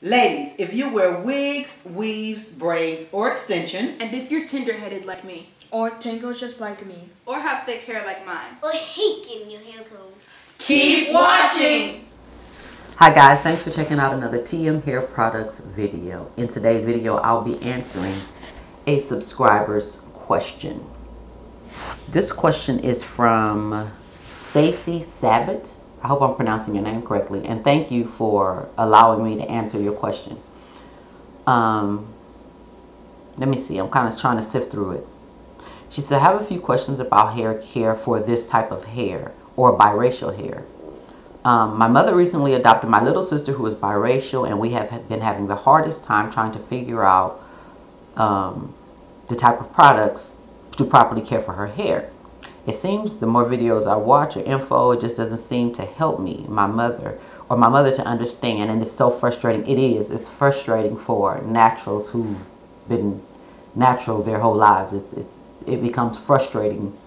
Ladies, if you wear wigs, weaves, braids, or extensions, and if you're tender-headed like me, or tangled just like me, or have thick hair like mine, or hate getting your hair combed, keep watching! Hi guys, thanks for checking out another TM Hair Products video. In today's video, I'll be answering a subscriber's question. This question is from Stacy Sabot. I hope I'm pronouncing your name correctly. And thank you for allowing me to answer your question. Let me see. I'm kind of trying to sift through it. She said, I have a few questions about hair care for this type of hair or biracial hair. My mother recently adopted my little sister who is biracial, and we have been having the hardest time trying to figure out the type of products to properly care for her hair. It seems the more videos I watch or info, it just doesn't seem to help me, my mother to understand, and it's so frustrating. It is. It's frustrating for naturals who've been natural their whole lives. It becomes frustrating.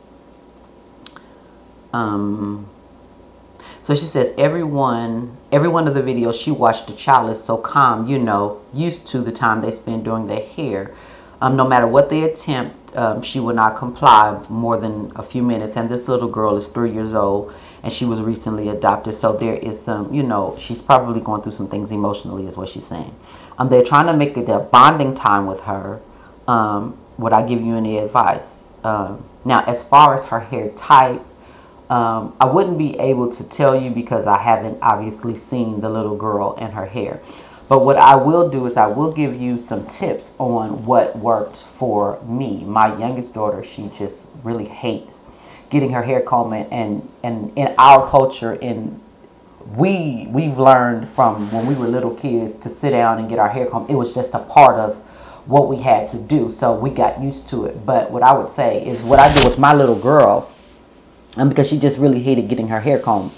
So she says, every one of the videos she watched, the child is so calm, you know, used to the time they spend doing their hair. No matter what they attempt, she will not comply more than a few minutes. And this little girl is 3 years old, and she was recently adopted. So there is some, you know, she's probably going through some things emotionally is what she's saying. They're trying to make it their bonding time with her. Would I give you any advice? Now, as far as her hair type, I wouldn't be able to tell you because I haven't obviously seen the little girl and her hair. But what I will do is I will give you some tips on what worked for me. My youngest daughter, she just really hates getting her hair combed, and in our culture, we've learned from when we were little kids to sit down and get our hair combed. It was just a part of what we had to do, so we got used to it. But what I would say is what I do with my little girl, and because she just really hated getting her hair combed,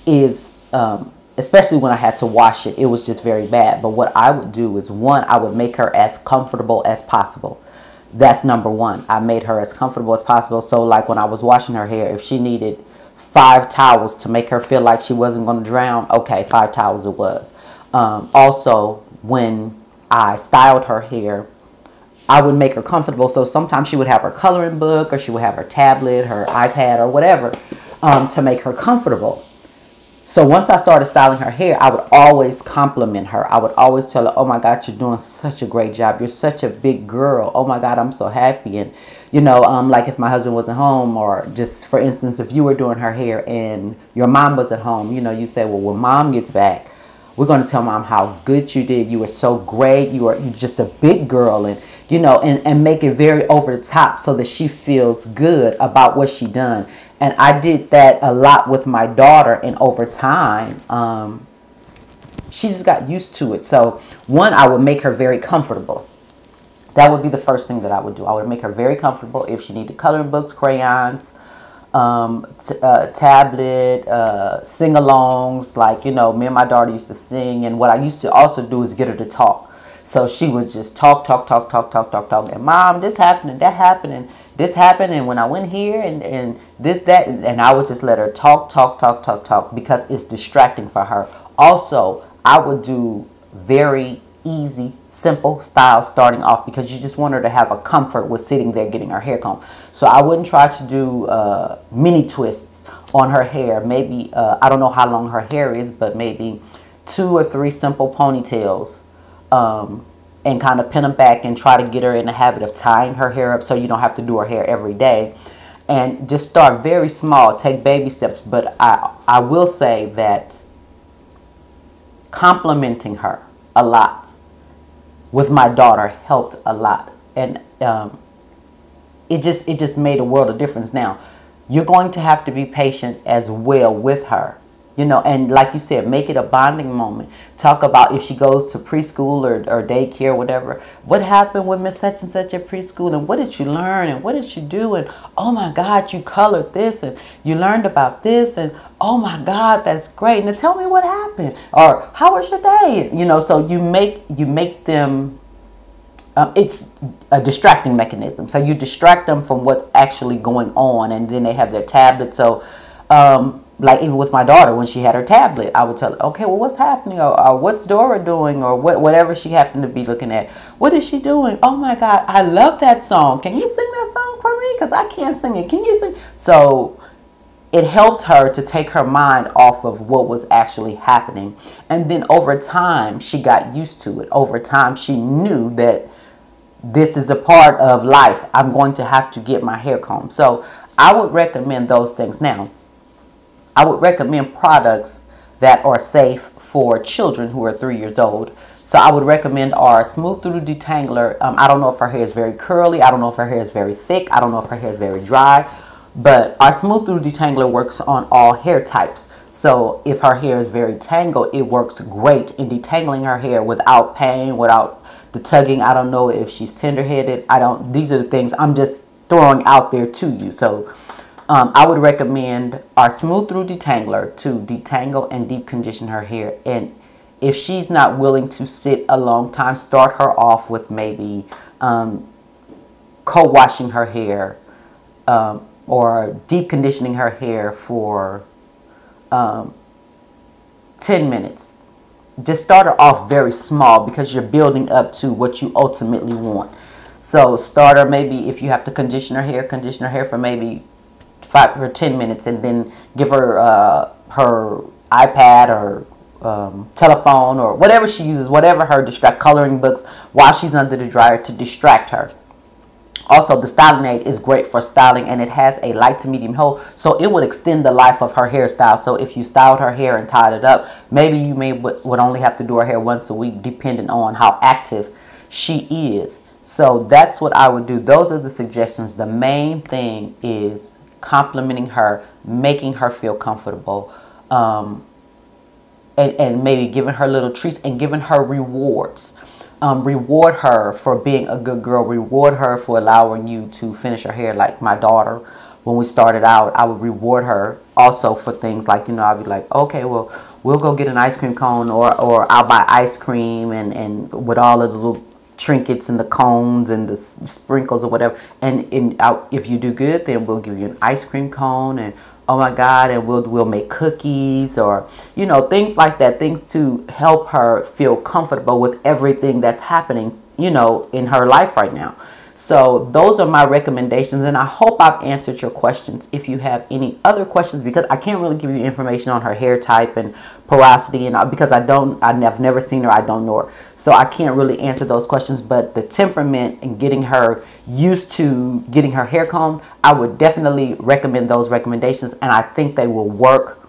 is especially when I had to wash it, it was just very bad. But what I would do is, one, I would make her as comfortable as possible. That's number one. I made her as comfortable as possible. So like when I was washing her hair, if she needed 5 towels to make her feel like she wasn't going to drown, okay, 5 towels it was. Also, when I styled her hair, I would make her comfortable. So sometimes she would have her coloring book, or she would have her tablet, her iPad, or whatever, to make her comfortable. So once I started styling her hair, I would always compliment her. I would always tell her, oh my God, you're doing such a great job. You're such a big girl. Oh my God, I'm so happy. And, you know, like if my husband wasn't home, or just for instance, if you were doing her hair and your mom was at home, you know, you say, well, when mom gets back, we're going to tell mom how good you did. You were so great. You're just a big girl. And, you know, and make it very over the top so that she feels good about what she done. And I did that a lot with my daughter, and over time, she just got used to it. So one, I would make her very comfortable. That would be the first thing that I would do. I would make her very comfortable. If she needed coloring books, crayons, tablet, sing-alongs, like, you know, me and my daughter used to sing. And what I used to also do is get her to talk. So she would just talk. And mom, this happened and that happened and this happened, and when I went here and this, that, and I would just let her talk because it's distracting for her. Also, I would do very easy, simple style starting off because you just want her to have a comfort with sitting there getting her hair combed. So I wouldn't try to do mini twists on her hair. Maybe, I don't know how long her hair is, but maybe 2 or 3 simple ponytails. And kind of pin them back and try to get her in the habit of tying her hair up so you don't have to do her hair every day. And just start very small, take baby steps. But I will say that complimenting her a lot with my daughter helped a lot. And it just made a world of difference. Now, you're going to have to be patient as well with her. You know, and like you said, make it a bonding moment. Talk about if she goes to preschool or daycare, whatever. What happened with Miss Such and Such at preschool, and what did you learn, and what did you do, and oh my God, you colored this, and you learned about this, and oh my God, that's great. Now tell me what happened, or how was your day? You know, so you make them. It's a distracting mechanism. So you distract them from what's actually going on, and then they have their tablet. So like even with my daughter, when she had her tablet, I would tell her, okay, well, what's happening? Or what's Dora doing? Or whatever she happened to be looking at. What is she doing? Oh my God, I love that song. Can you sing that song for me? Because I can't sing it. Can you sing? So it helped her to take her mind off of what was actually happening. And then over time, she got used to it. Over time, she knew that this is a part of life. I'm going to have to get my hair combed. So I would recommend those things. Now, I would recommend products that are safe for children who are 3 years old. So I would recommend our Smooth Through Detangler. I don't know if her hair is very curly. I don't know if her hair is very thick. I don't know if her hair is very dry. But our Smooth Through Detangler works on all hair types. So if her hair is very tangled, it works great in detangling her hair without pain, without the tugging. I don't know if she's tender-headed. These are the things I'm just throwing out there to you. So I would recommend our Smooth Through Detangler to detangle and deep condition her hair. And if she's not willing to sit a long time, start her off with maybe co-washing her hair or deep conditioning her hair for 10 minutes. Just start her off very small because you're building up to what you ultimately want. So start her, maybe if you have to condition her hair for maybe 5 or 10 minutes, and then give her her iPad or telephone or whatever she uses, whatever her coloring books while she's under the dryer to distract her. Also, the styling aid is great for styling, and it has a light to medium hold, so it would extend the life of her hairstyle. So if you styled her hair and tied it up, maybe you would only have to do her hair once a week, depending on how active she is. So that's what I would do. Those are the suggestions. The main thing is complimenting her, making her feel comfortable, and maybe giving her little treats and giving her rewards. Reward her for being a good girl. Reward her for allowing you to finish her hair. Like my daughter, when we started out, I would reward her also for things like, I'd be like, okay, well, we'll go get an ice cream cone, or I'll buy ice cream and with all of the little trinkets and the cones and the sprinkles or whatever. And if you do good, then we'll give you an ice cream cone, and oh my God, and we'll make cookies, or things like that, things to help her feel comfortable with everything that's happening in her life right now. So those are my recommendations, and I hope I've answered your questions. If you have any other questions, because I can't really give you information on her hair type and porosity, and because I've never seen her, I don't know her, so I can't really answer those questions. But the temperament and getting her used to getting her hair combed, I would definitely recommend those recommendations, and I think they will work.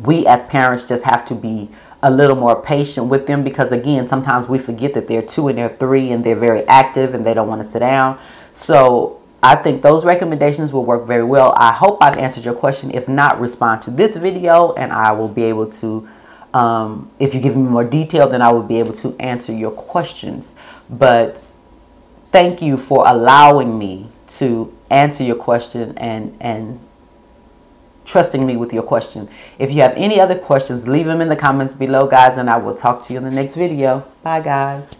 We as parents just have to be a little more patient with them, because again, sometimes we forget that they're 2 and they're 3 and they're very active and they don't want to sit down. So I think those recommendations will work very well. I hope I've answered your question. If not, respond to this video and I will be able to, if you give me more detail, then I will be able to answer your questions. But thank you for allowing me to answer your question and trusting me with your question. If you have any other questions, leave them in the comments below, guys, and I will talk to you in the next video. Bye, guys.